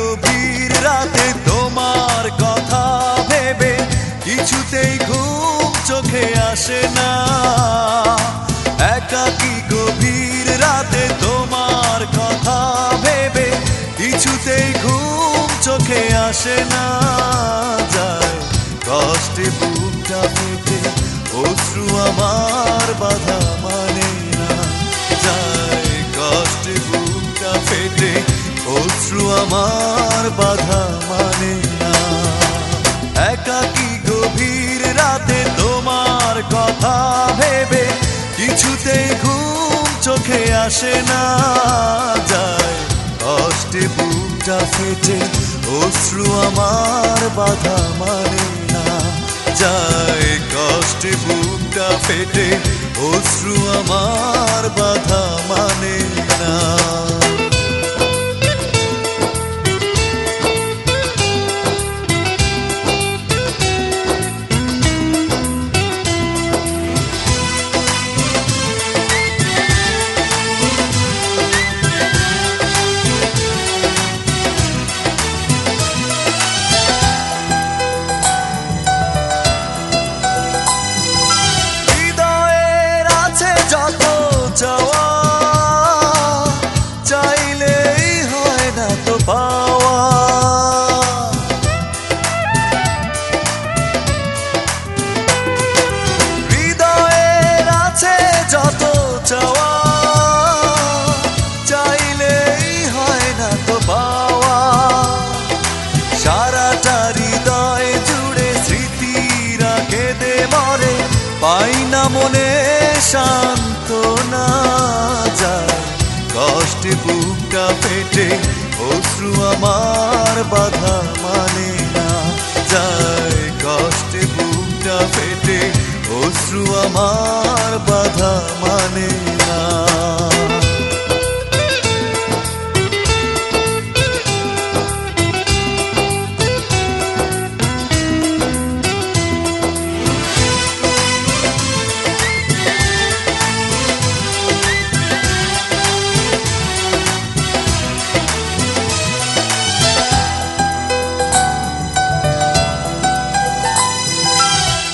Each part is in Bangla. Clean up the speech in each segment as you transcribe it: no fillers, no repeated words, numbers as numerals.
গভীর রাতে তোমার কথা ভেবে কিছুতেই ঘুম চোখে আসে না। একাকী গভীর রাতে তোমার কথা ভেবে কিছুতেই ঘুম চোখে আসে না। যায় কষ্টে বুকটা ফেটে অশ্রু আমার বাধা মানে না। যায় কষ্টে বুকটা ফেটে অশ্রু আমার বাধা মানে না। একাকী গভীর রাতে তোমার কথা ভেবে কিছুতেই ঘুম চোখে আসে না। যায় কষ্টে বুকটা ফেটে অশ্রু আমার বাধা মানে না। যায় কষ্টে বুকটা ফেটে অশ্রু আমার বাধা মানে না। যত চাওয়া চাইলেই হয় না তো পাওয়া। হৃদয়ের আছে যত চাওয়া চাইলেই হয় না তো পাওয়া। সারাটা হৃদয় জুড়ে স্মৃতিরা কেঁদে মরে, পাই না মনে সান্ত্বনা। যায় কষ্টে বুকটা ফেটে অশ্রু আমার বাধা মানে না। যায় কষ্টে বুকটা ফেটে অশ্রু আমার বাধা মানে না।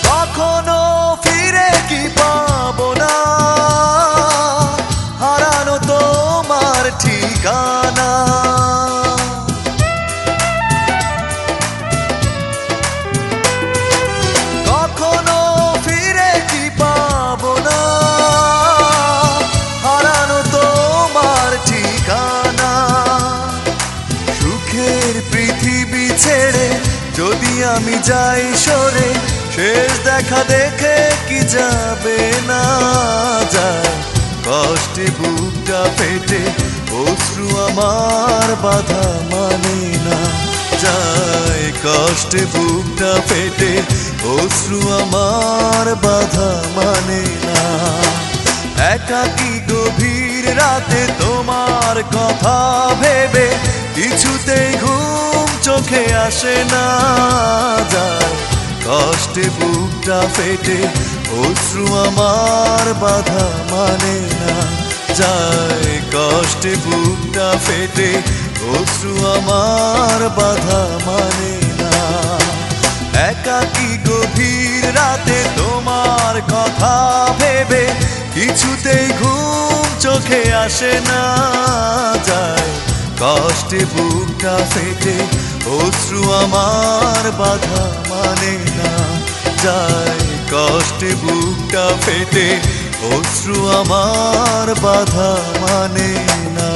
কখনো ফিরে কি পাবো না হারানো তোমার ঠিকানা। কখনো ফিরে কি পাবো না হারানো তোমার ঠিকানা। সুখের পৃথিবী ছেড়ে যদি আমি যাই সরে, শেষ দেখা দেখে কি যাবে না। যায় কষ্টে বুকটা ফেটে অশ্রু আমার বাধা মানে না। যায় কষ্টে বুকটা ফেটে অশ্রু আমার বাধা মানে না। একাকী গভীর রাতে তোমার কথা ভেবে কিছুতেই ঘুম চোখে আসে না। যায় কষ্টে বুকটা ফেটে অশ্রু আমার বাধা মানে না। যায় কষ্টে বুকটা ফেটে অশ্রু আমার বাধা মানে না। একাকী গভীর রাতে তোমার কথা ভেবে কিছুতেই ঘুম চোখে আসে না। যায় কষ্টে বুকটা ফেটে অশ্রু আমার বাধা মানে না। যায় কষ্টে বুকটা ফেটে অশ্রু আমার বাধা মানে না।